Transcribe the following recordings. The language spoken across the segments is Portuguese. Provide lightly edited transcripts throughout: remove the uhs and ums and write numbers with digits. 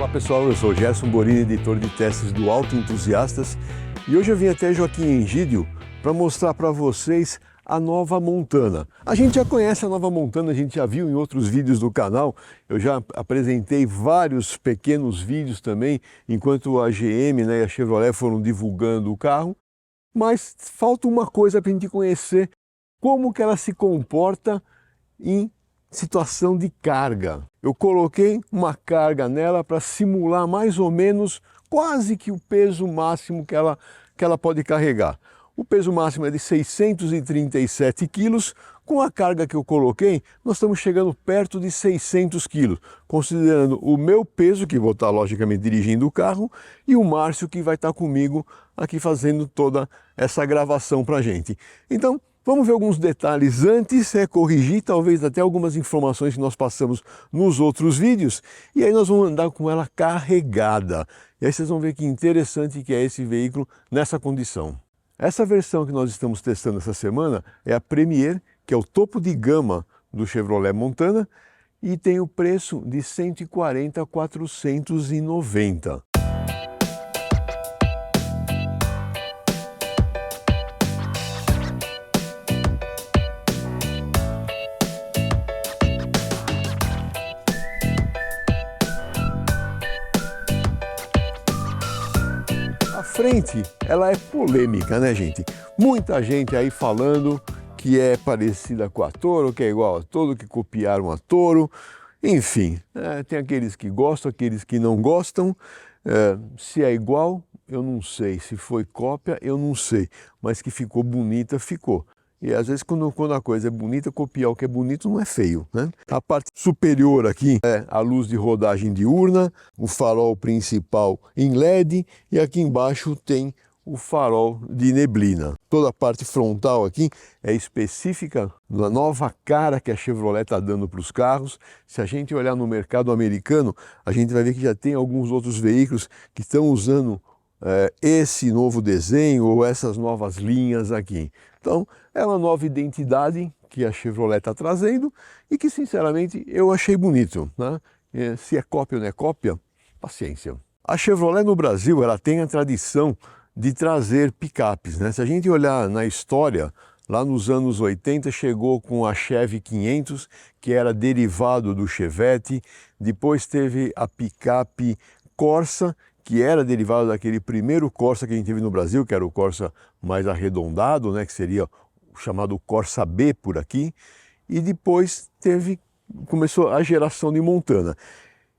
Olá pessoal, eu sou Gerson Borini, editor de testes do Auto Entusiastas, e hoje eu vim até Joaquim Engídio para mostrar para vocês a nova Montana. A gente já conhece a nova Montana, a gente já viu em outros vídeos do canal, eu já apresentei vários pequenos vídeos também, enquanto a GM e a Chevrolet foram divulgando o carro, mas falta uma coisa para a gente conhecer, como que ela se comporta em situação de carga. Eu coloquei uma carga nela para simular mais ou menos quase que o peso máximo que ela pode carregar. O peso máximo é de 637 quilos. Com a carga que eu coloquei, nós estamos chegando perto de 600 quilos, considerando o meu peso, que vou estar logicamente dirigindo o carro, e o Márcio, que vai estar comigo aqui fazendo toda essa gravação para a gente. Então, vamos ver alguns detalhes antes, corrigir talvez até algumas informações que nós passamos nos outros vídeos, e aí nós vamos andar com ela carregada. E aí vocês vão ver que interessante que é esse veículo nessa condição. Essa versão que nós estamos testando essa semana é a Premier, que é o topo de gama do Chevrolet Montana, e tem o preço de 140 a 490. A frente, ela é polêmica, né, gente? Muita gente aí falando que é parecida com a Toro, que é igual a Toro, que copiaram a Toro. Enfim, tem aqueles que gostam, aqueles que não gostam. Se é igual, eu não sei. Se foi cópia, eu não sei. Mas que ficou bonita, ficou. E às vezes quando a coisa é bonita, copiar o que é bonito não é feio, né? A parte superior aqui é a luz de rodagem diurna, o farol principal em LED e aqui embaixo tem o farol de neblina. Toda a parte frontal aqui é específica da nova cara que a Chevrolet está dando para os carros. Se a gente olhar no mercado americano, a gente vai ver que já tem alguns outros veículos que estão usando esse novo desenho ou essas novas linhas aqui. Então, é uma nova identidade que a Chevrolet está trazendo e que, sinceramente, eu achei bonito, né? Se é cópia ou não é cópia, paciência. A Chevrolet no Brasil, ela tem a tradição de trazer picapes, né? Se a gente olhar na história, lá nos anos 80 chegou com a Chevy 500, que era derivado do Chevette, depois teve a picape Corsa, que era derivado daquele primeiro Corsa que a gente teve no Brasil, que era o Corsa mais arredondado, né, que seria o chamado Corsa B por aqui, e depois começou a geração de Montana.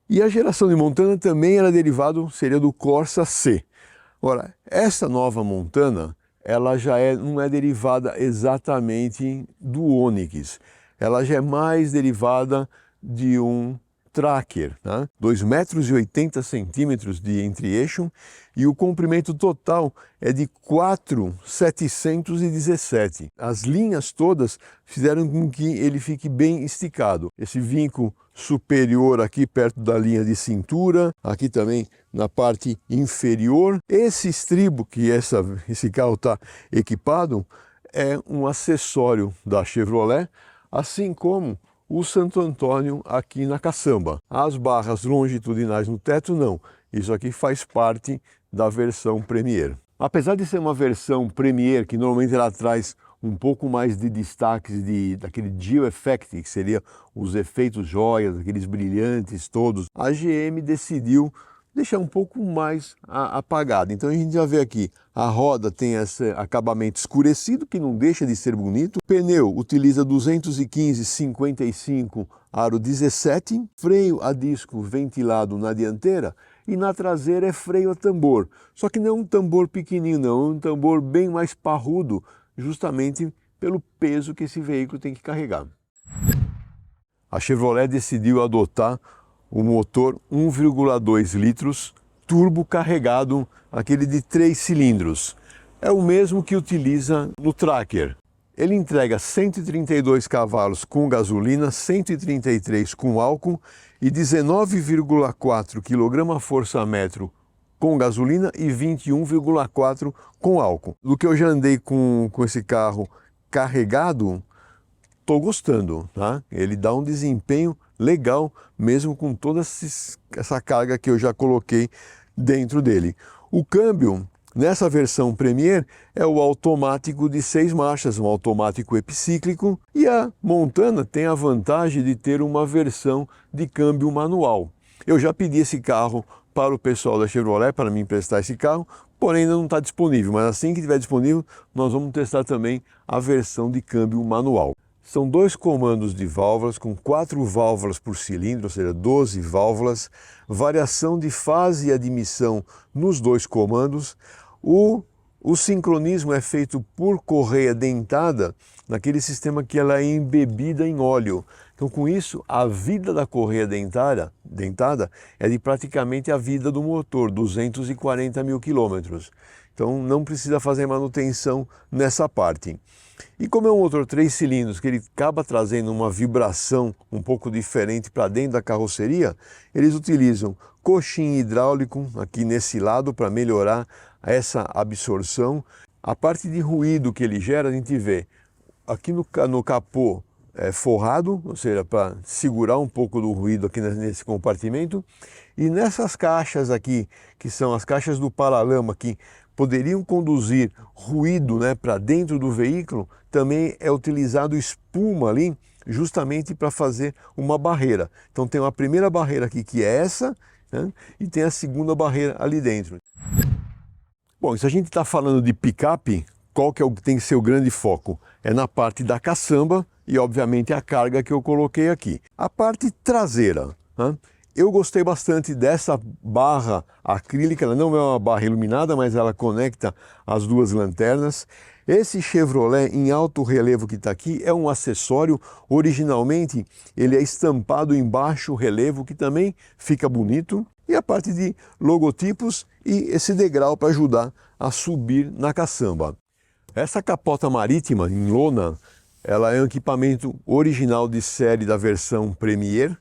E a geração de Montana também era derivado, seria do Corsa C. Ora, essa nova Montana, ela já não é derivada exatamente do Onix, ela já é mais derivada de um Tracker, né? 2,80 metros de entre-eixo e o comprimento total é de 4,717. As linhas todas fizeram com que ele fique bem esticado. Esse vinco superior aqui perto da linha de cintura, aqui também na parte inferior. Esse estribo que esse carro está equipado é um acessório da Chevrolet, assim como o Santo Antônio aqui na caçamba. As barras longitudinais no teto não, isso aqui faz parte da versão Premier. Apesar de ser uma versão Premier, que normalmente ela traz um pouco mais de destaques daquele Geo Effect, que seria os efeitos joias, aqueles brilhantes todos, a GM decidiu deixar um pouco mais apagado. Então a gente já vê aqui, a roda tem esse acabamento escurecido, que não deixa de ser bonito. O pneu utiliza 215/55 aro 17, freio a disco ventilado na dianteira e na traseira é freio a tambor. Só que não é um tambor pequenininho não, é um tambor bem mais parrudo, justamente pelo peso que esse veículo tem que carregar. A Chevrolet decidiu adotar o motor 1,2 litros turbo carregado, aquele de 3 cilindros. É o mesmo que utiliza no Tracker. Ele entrega 132 cavalos com gasolina, 133 com álcool e 19,4 kgfm com gasolina e 21,4 com álcool. Do que eu já andei com esse carro carregado, estou gostando, tá? Ele dá um desempenho legal, mesmo com toda essa carga que eu já coloquei dentro dele. O câmbio, nessa versão Premier, é o automático de 6 marchas, um automático epicíclico, e a Montana tem a vantagem de ter uma versão de câmbio manual. Eu já pedi esse carro para o pessoal da Chevrolet para me emprestar esse carro, porém ainda não está disponível, mas assim que estiver disponível, nós vamos testar também a versão de câmbio manual. São 2 comandos de válvulas com 4 válvulas por cilindro, ou seja, 12 válvulas, variação de fase e admissão nos 2 comandos. O sincronismo é feito por correia dentada, naquele sistema que ela é embebida em óleo. Então, com isso, a vida da correia dentada é de praticamente a vida do motor, 240 mil quilômetros. Então, não precisa fazer manutenção nessa parte. E como é um motor 3 cilindros, que ele acaba trazendo uma vibração um pouco diferente para dentro da carroceria, eles utilizam coxim hidráulico aqui nesse lado para melhorar essa absorção. A parte de ruído que ele gera, a gente vê aqui no capô forrado, ou seja, para segurar um pouco do ruído aqui nesse compartimento. E nessas caixas aqui, que são as caixas do paralama, que poderiam conduzir ruído, né, para dentro do veículo, também é utilizado espuma ali, justamente para fazer uma barreira. Então tem uma primeira barreira aqui, que é essa, né, e tem a segunda barreira ali dentro. Bom, se a gente está falando de picape, qual que tem que ser o grande foco? É na parte da caçamba e, obviamente, a carga que eu coloquei aqui. A parte traseira, né? Eu gostei bastante dessa barra acrílica, ela não é uma barra iluminada, mas ela conecta as 2 lanternas. Esse Chevrolet em alto relevo que está aqui é um acessório, originalmente ele é estampado em baixo relevo, que também fica bonito. E a parte de logotipos e esse degrau para ajudar a subir na caçamba. Essa capota marítima em lona, ela é um equipamento original de série da versão Premier.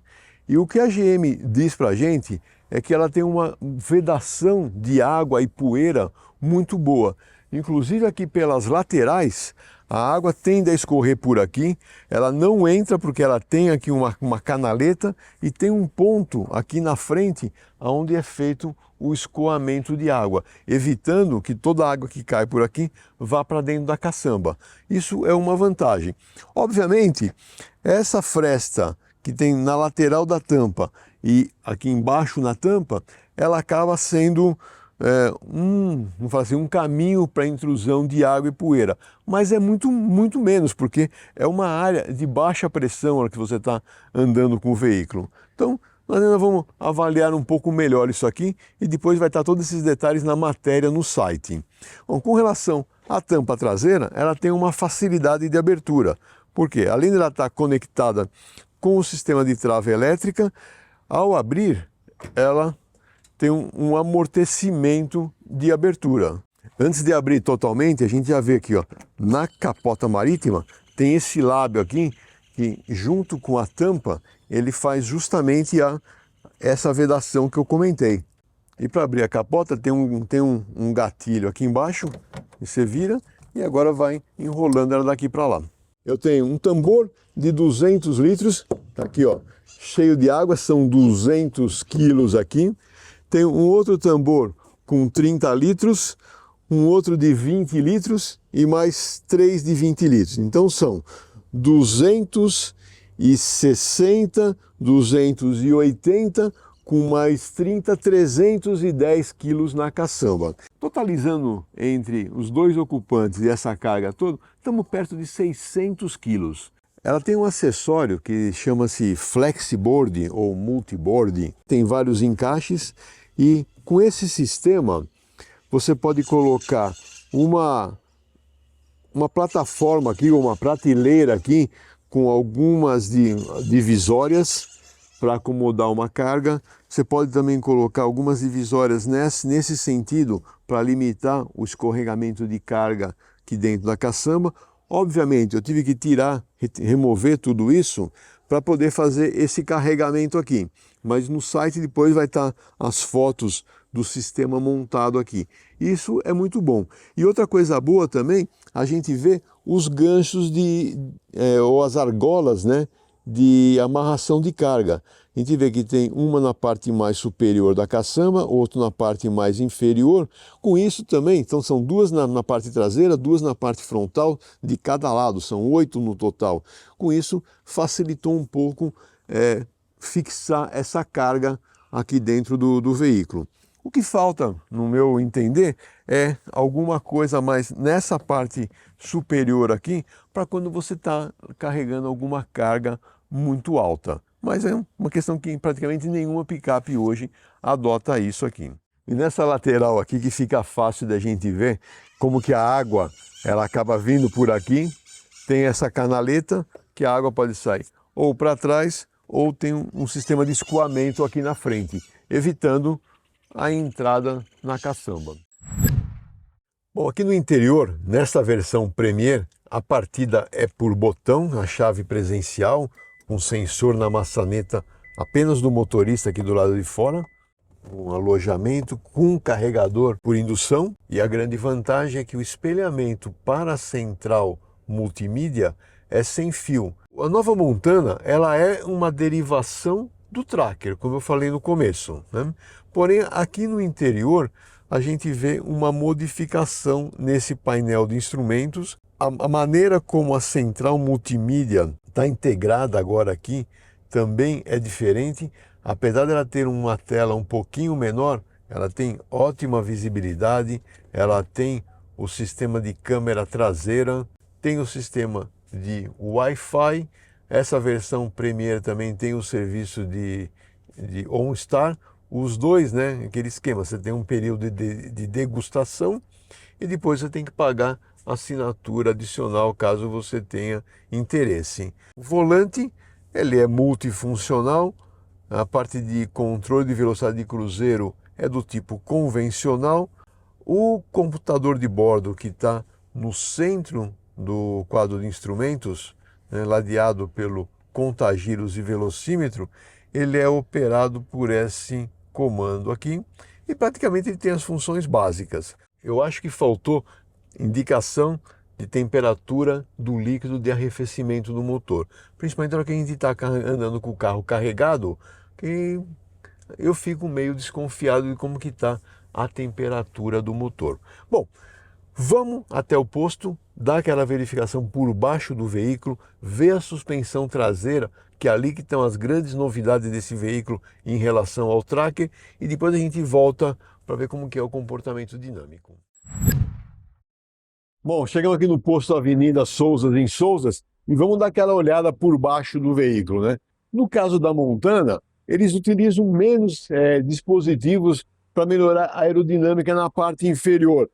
E o que a GM diz para a gente é que ela tem uma vedação de água e poeira muito boa. Inclusive aqui pelas laterais, a água tende a escorrer por aqui, ela não entra porque ela tem aqui uma canaleta e tem um ponto aqui na frente onde é feito o escoamento de água, evitando que toda a água que cai por aqui vá para dentro da caçamba. Isso é uma vantagem. Obviamente, essa fresta que tem na lateral da tampa e aqui embaixo na tampa, ela acaba sendo vamos falar assim, um caminho para intrusão de água e poeira, mas é muito menos, porque é uma área de baixa pressão na que você está andando com o veículo. Então, nós ainda vamos avaliar um pouco melhor isso aqui e depois vai estar todos esses detalhes na matéria no site. Bom, com relação à tampa traseira, ela tem uma facilidade de abertura, porque além de ela estar conectada com o sistema de trava elétrica, ao abrir, ela tem um amortecimento de abertura. Antes de abrir totalmente, a gente já vê aqui, ó, na capota marítima, tem esse lábio aqui, que junto com a tampa, ele faz justamente essa vedação que eu comentei. E para abrir a capota tem um gatilho aqui embaixo, e você vira e agora vai enrolando ela daqui para lá. Eu tenho um tambor de 200 litros, tá aqui, ó, cheio de água, são 200 quilos aqui. Tem um outro tambor com 30 litros, um outro de 20 litros e mais 3 de 20 litros. Então são 260, 280, com mais 30, 310 quilos na caçamba. Totalizando entre os 2 ocupantes e essa carga toda, estamos perto de 600 quilos. Ela tem um acessório que chama-se Flexiboard ou Multiboard, tem vários encaixes e com esse sistema você pode colocar uma plataforma aqui, uma prateleira aqui com algumas divisórias para acomodar uma carga. Você pode também colocar algumas divisórias nesse sentido para limitar o escorregamento de carga aqui dentro da caçamba. Obviamente, eu tive que remover tudo isso para poder fazer esse carregamento aqui. Mas no site depois vai estar as fotos do sistema montado aqui. Isso é muito bom. E outra coisa boa também, a gente vê os ganchos ou as argolas, né, de amarração de carga. A gente vê que tem uma na parte mais superior da caçamba, outro na parte mais inferior. Com isso também, então são duas na parte traseira, duas na parte frontal de cada lado, são 8 no total. Com isso facilitou um pouco fixar essa carga aqui dentro do veículo. O que falta, no meu entender, é alguma coisa mais nessa parte superior aqui, para quando você está carregando alguma carga muito alta. Mas é uma questão que praticamente nenhuma picape hoje adota isso aqui. E nessa lateral aqui que fica fácil da gente ver como que a água ela acaba vindo por aqui, tem essa canaleta que a água pode sair ou para trás ou tem um sistema de escoamento aqui na frente, evitando a entrada na caçamba. Bom, aqui no interior, nesta versão Premier, a partida é por botão, a chave presencial, um sensor na maçaneta apenas do motorista aqui do lado de fora, um alojamento com um carregador por indução, e a grande vantagem é que o espelhamento para a central multimídia é sem fio. A nova Montana ela é uma derivação do Tracker, como eu falei no começo, né? Porém, aqui no interior a gente vê uma modificação nesse painel de instrumentos. A maneira como a central multimídia está integrada agora aqui também é diferente. Apesar dela ter uma tela um pouquinho menor, ela tem ótima visibilidade, ela tem o sistema de câmera traseira, tem o sistema de Wi-Fi. Essa versão Premier também tem o serviço de OnStar. Os dois, né, aquele esquema, você tem um período de degustação e depois você tem que pagar assinatura adicional caso você tenha interesse. O volante, ele é multifuncional, a parte de controle de velocidade de cruzeiro é do tipo convencional, o computador de bordo que está no centro do quadro de instrumentos, né, ladeado pelo contagiros e velocímetro, ele é operado por esse comando aqui e praticamente ele tem as funções básicas. Eu acho que faltou indicação de temperatura do líquido de arrefecimento do motor, principalmente na hora que a gente está andando com o carro carregado, que eu fico meio desconfiado de como que está a temperatura do motor. Bom, vamos até o posto, dar aquela verificação por baixo do veículo, ver a suspensão traseira, que é ali que estão as grandes novidades desse veículo em relação ao Tracker, e depois a gente volta para ver como que é o comportamento dinâmico. Bom, chegamos aqui no posto Avenida Souzas, em Souzas, e vamos dar aquela olhada por baixo do veículo, né? No caso da Montana, eles utilizam menos dispositivos para melhorar a aerodinâmica na parte inferior.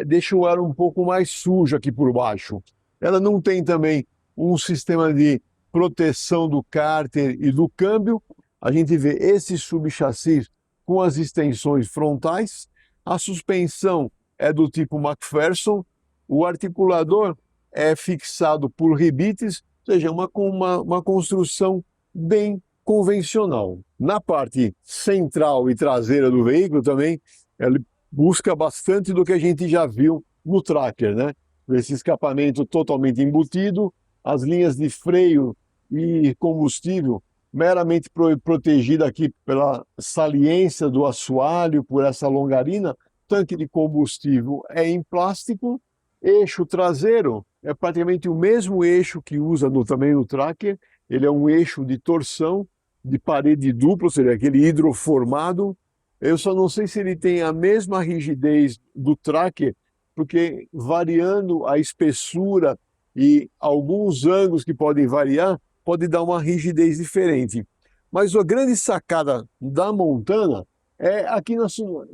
Deixa o ar um pouco mais sujo aqui por baixo. Ela não tem também um sistema de proteção do cárter e do câmbio. A gente vê esse subchassi com as extensões frontais. A suspensão é do tipo McPherson. O articulador é fixado por ribetes, ou seja, uma construção bem convencional. Na parte central e traseira do veículo também, ele busca bastante do que a gente já viu no Tracker, né? Esse escapamento totalmente embutido, as linhas de freio e combustível meramente protegida aqui pela saliência do assoalho, por essa longarina. Tanque de combustível é em plástico. Eixo traseiro é praticamente o mesmo eixo que usa também no Tracker. Ele é um eixo de torção, de parede dupla, ou seja, aquele hidroformado. Eu só não sei se ele tem a mesma rigidez do Tracker, porque variando a espessura e alguns ângulos que podem variar, pode dar uma rigidez diferente. Mas a grande sacada da Montana é aqui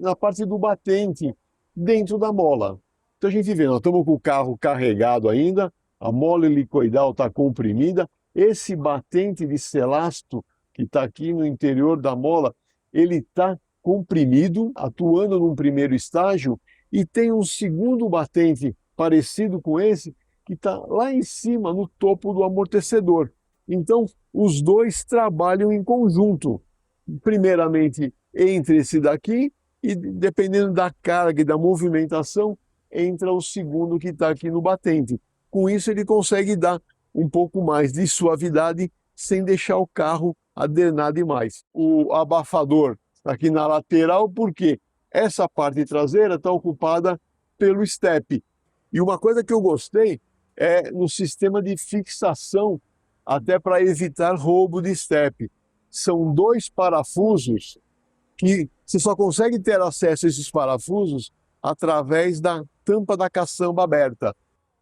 na parte do batente, dentro da mola. Então a gente vê, nós estamos com o carro carregado ainda, a mola helicoidal está comprimida, esse batente de celasto que está aqui no interior da mola, ele está comprimido, atuando num primeiro estágio, e tem um segundo batente parecido com esse, que está lá em cima, no topo do amortecedor. Então, os dois trabalham em conjunto, primeiramente entre esse daqui, e dependendo da carga e da movimentação, entra o segundo que está aqui no batente. Com isso, ele consegue dar um pouco mais de suavidade sem deixar o carro adernar demais. O abafador aqui na lateral, porque essa parte traseira está ocupada pelo step. E uma coisa que eu gostei é no sistema de fixação, até para evitar roubo de step. São 2 parafusos que você só consegue ter acesso a esses parafusos através da tampa da caçamba aberta.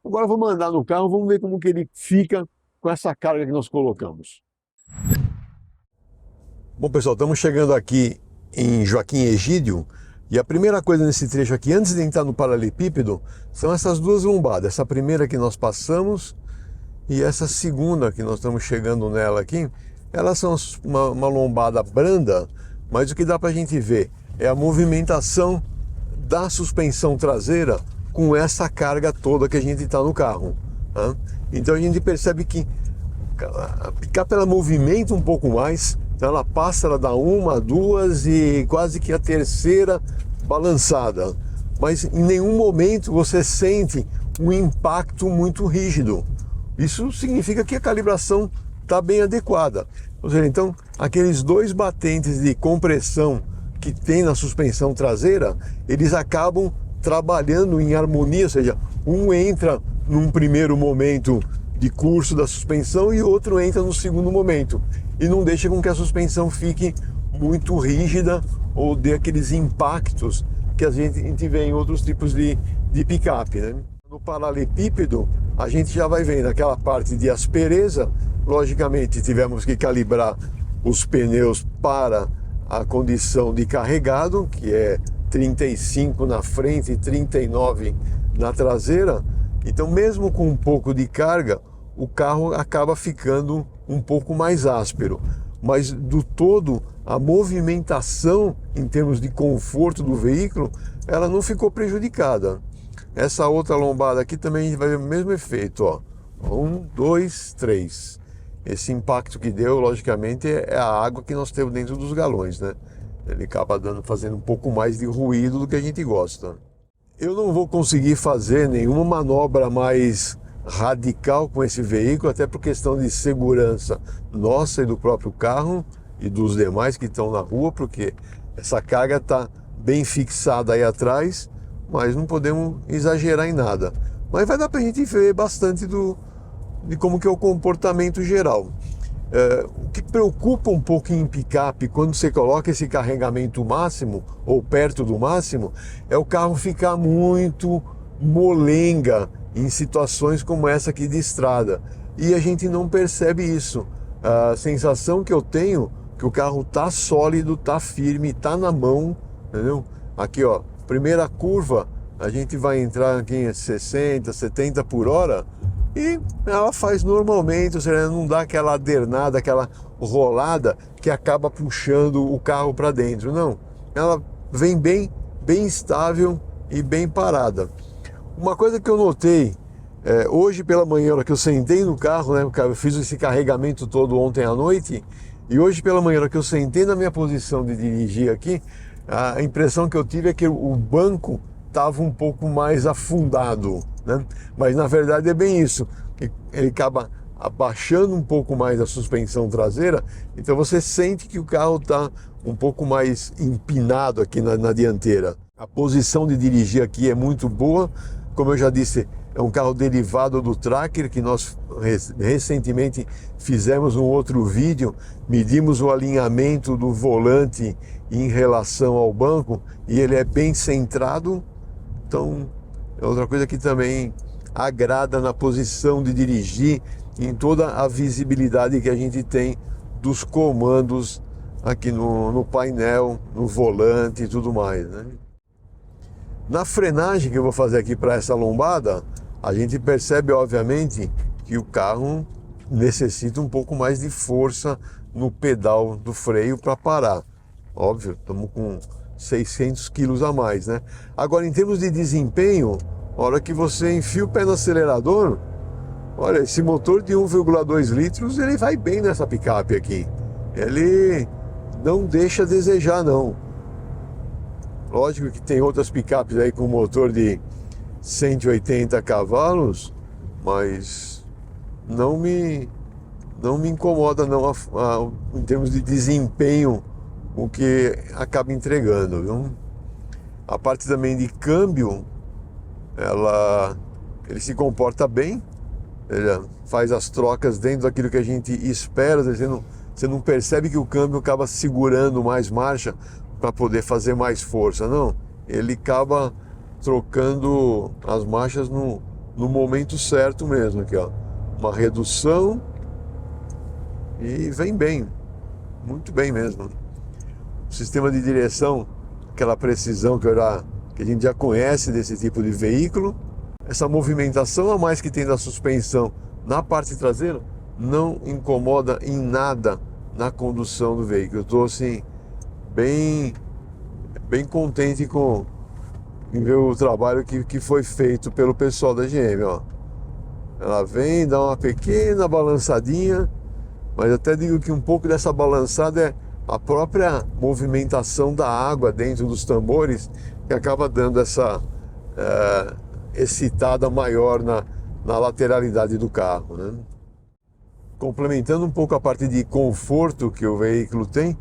Agora vamos andar no carro, vamos ver como que ele fica com essa carga que nós colocamos. Bom, pessoal, estamos chegando aqui em Joaquim Egídio e a primeira coisa nesse trecho aqui, antes de entrar no paralelepípedo, são essas 2 lombadas. Essa primeira que nós passamos e essa segunda que nós estamos chegando nela aqui, elas são uma lombada branda, mas o que dá para a gente ver é a movimentação da suspensão traseira com essa carga toda que a gente está no carro. Tá? Então a gente percebe que a picape ela movimenta um pouco mais, então ela passa, ela dá 1, 2 e quase que a terceira balançada. Mas em nenhum momento você sente um impacto muito rígido. Isso significa que a calibração está bem adequada. Ou seja, então, aqueles 2 batentes de compressão que tem na suspensão traseira, eles acabam trabalhando em harmonia, ou seja, um entra num primeiro momento de curso da suspensão e outro entra no segundo momento. E não deixa com que a suspensão fique muito rígida ou dê aqueles impactos que a gente vê em outros tipos de picape, né? No paralelepípedo, a gente já vai vendo aquela parte de aspereza. Logicamente, tivemos que calibrar os pneus para a condição de carregado, que é 35 na frente e 39 na traseira. Então, mesmo com um pouco de carga, o carro acaba ficando um pouco mais áspero. Mas, do todo, a movimentação em termos de conforto do veículo, ela não ficou prejudicada. Essa outra lombada aqui também vai ver o mesmo efeito, ó. 1, 2, 3. Esse impacto que deu, logicamente, é a água que nós temos dentro dos galões, né? Ele acaba fazendo um pouco mais de ruído do que a gente gosta. Eu não vou conseguir fazer nenhuma manobra mais radical com esse veículo, até por questão de segurança nossa e do próprio carro e dos demais que estão na rua, porque essa carga está bem fixada aí atrás, mas não podemos exagerar em nada. Mas vai dar para a gente ver bastante de como que é o comportamento geral. O que preocupa um pouco em picape, quando você coloca esse carregamento máximo, ou perto do máximo, é o carro ficar muito molenga em situações como essa aqui de estrada. E a gente não percebe isso. A sensação que eu tenho que o carro tá sólido, tá firme, tá na mão, entendeu? Aqui, ó, primeira curva, a gente vai entrar aqui em 60, 70 por hora e ela faz normalmente, ou seja, não dá aquela adernada, aquela rolada que acaba puxando o carro para dentro, não. Ela vem bem estável e bem parada. Uma coisa que eu notei, hoje pela manhã, na hora que eu sentei no carro, né, eu fiz esse carregamento todo ontem à noite, e hoje pela manhã, na hora que eu sentei na minha posição de dirigir aqui, a impressão que eu tive é que o banco estava um pouco mais afundado, né? Mas na verdade é bem isso, que ele acaba abaixando um pouco mais a suspensão traseira, então você sente que o carro está um pouco mais empinado aqui na dianteira. A posição de dirigir aqui é muito boa, como eu já disse, é um carro derivado do Tracker, que nós recentemente fizemos um outro vídeo, medimos o alinhamento do volante em relação ao banco e ele é bem centrado, então é outra coisa que também agrada na posição de dirigir, em toda a visibilidade que a gente tem dos comandos aqui no painel, no volante e tudo mais, né? Na frenagem que eu vou fazer aqui para essa lombada, a gente percebe obviamente que o carro necessita um pouco mais de força no pedal do freio para parar. Óbvio, estamos com 600 quilos a mais, né? Agora, em termos de desempenho, a hora que você enfia o pé no acelerador, olha, esse motor de 1,2 litros, ele vai bem nessa picape aqui. Ele não deixa a desejar, não. Lógico que tem outras picapes aí com motor de 180 cavalos, mas não me não me incomoda não em termos de desempenho o que acaba entregando, viu? A parte também de câmbio, ele se comporta bem, ele faz as trocas dentro daquilo que a gente espera, você não percebe que o câmbio acaba segurando mais marcha para poder fazer mais força, não. Ele acaba trocando as marchas no momento certo mesmo, aqui ó, uma redução e vem bem, muito bem mesmo. O sistema de direção, aquela precisão que a gente já conhece desse tipo de veículo, essa movimentação a mais que tem da suspensão na parte traseira não incomoda em nada na condução do veículo. Eu estou assim bem contente em ver o trabalho que foi feito pelo pessoal da GM, ó. Ela vem, dá uma pequena balançadinha, mas até digo que um pouco dessa balançada é a própria movimentação da água dentro dos tambores que acaba dando essa excitada maior na lateralidade do carro, né? Complementando um pouco a parte de conforto que o veículo tem,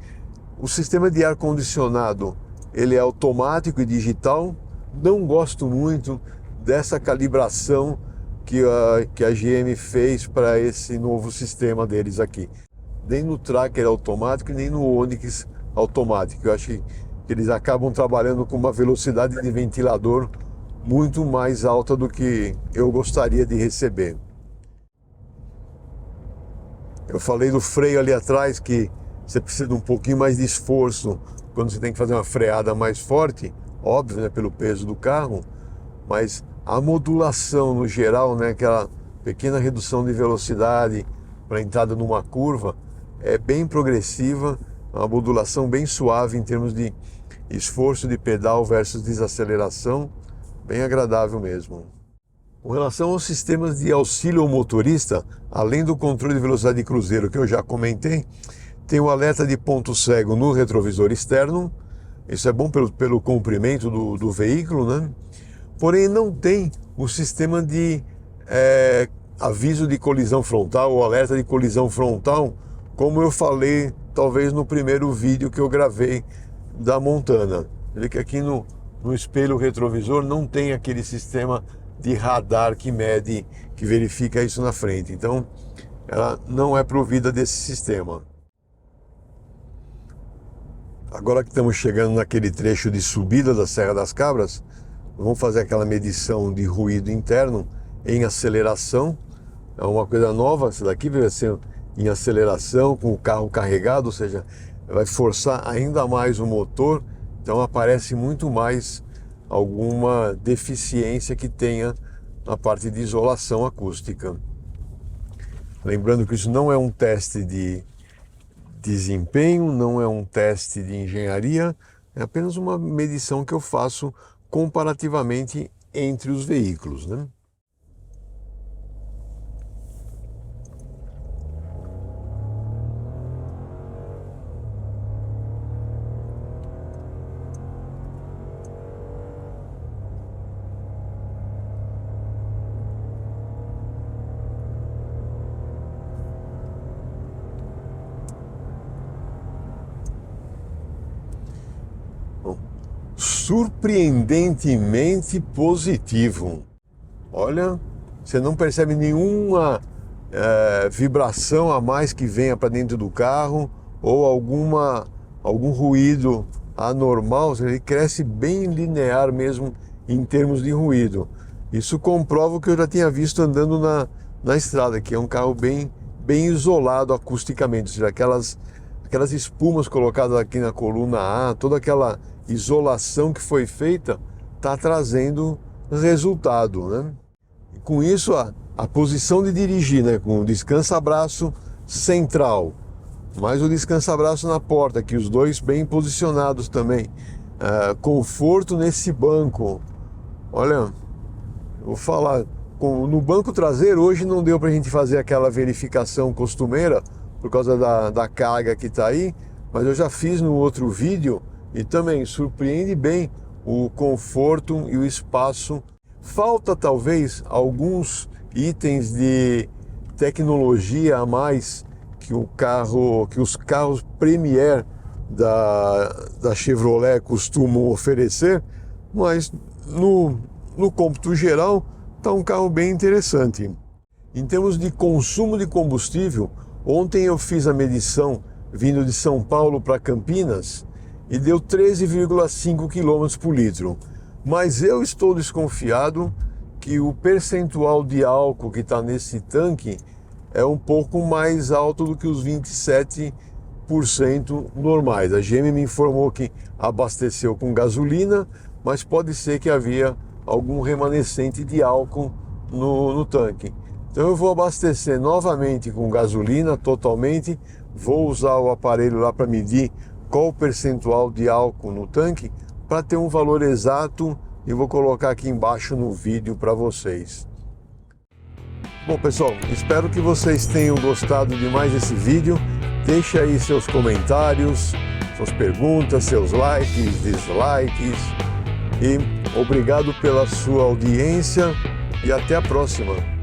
o sistema de ar-condicionado ele é automático e digital. Não gosto muito dessa calibração que a GM fez para esse novo sistema deles aqui. Nem no Tracker automático, nem no Onix automático. Eu acho que eles acabam trabalhando com uma velocidade de ventilador muito mais alta do que eu gostaria de receber. Eu falei do freio ali atrás, que você precisa de um pouquinho mais de esforço quando você tem que fazer uma freada mais forte, óbvio, né, pelo peso do carro, mas a modulação no geral, né, aquela pequena redução de velocidade para entrada numa curva, é bem progressiva, uma modulação bem suave em termos de esforço de pedal versus desaceleração, bem agradável mesmo. Com relação aos sistemas de auxílio ao motorista, além do controle de velocidade de cruzeiro que eu já comentei, tem o alerta de ponto cego no retrovisor externo. Isso é bom pelo comprimento do veículo, né? Porém não tem o sistema de aviso de colisão frontal ou alerta de colisão frontal, como eu falei talvez no primeiro vídeo que eu gravei da Montana. Ele que aqui no espelho retrovisor não tem aquele sistema de radar que mede, que verifica isso na frente. Então ela não é provida desse sistema. Agora que estamos chegando naquele trecho de subida da Serra das Cabras, vamos fazer aquela medição de ruído interno em aceleração. É uma coisa nova, essa daqui vai ser em aceleração com o carro carregado, ou seja, vai forçar ainda mais o motor, então aparece muito mais alguma deficiência que tenha na parte de isolação acústica. Lembrando que isso não é um teste de desempenho, não é um teste de engenharia, é apenas uma medição que eu faço comparativamente entre os veículos, né? Surpreendentemente positivo. Olha, você não percebe nenhuma vibração a mais que venha para dentro do carro ou algum ruído anormal. Ele cresce bem linear mesmo em termos de ruído. Isso comprova o que eu já tinha visto andando na estrada, que é um carro bem isolado acusticamente, ou seja, aquelas espumas colocadas aqui na coluna A, toda aquela isolação que foi feita está trazendo resultado, né? E com isso a posição de dirigir, né, com o descansa-braço central, mais o descansa-braço na porta, que os dois bem posicionados também, conforto nesse banco. Olha, eu vou falar, no banco traseiro hoje não deu para a gente fazer aquela verificação costumeira por causa da carga que está aí, mas eu já fiz no outro vídeo e também surpreende bem o conforto e o espaço. Falta talvez alguns itens de tecnologia a mais que os carros Premier da Chevrolet costumam oferecer, mas no cômputo geral está um carro bem interessante. Em termos de consumo de combustível, ontem eu fiz a medição vindo de São Paulo para Campinas e deu 13,5 km por litro. Mas eu estou desconfiado que o percentual de álcool que está nesse tanque é um pouco mais alto do que os 27% normais. A GM me informou que abasteceu com gasolina, mas pode ser que havia algum remanescente de álcool no tanque. Então eu vou abastecer novamente com gasolina totalmente, vou usar o aparelho lá para medir qual o percentual de álcool no tanque para ter um valor exato e vou colocar aqui embaixo no vídeo para vocês. Bom pessoal, espero que vocês tenham gostado de mais esse vídeo. Deixe aí seus comentários, suas perguntas, seus likes, dislikes e obrigado pela sua audiência e até a próxima.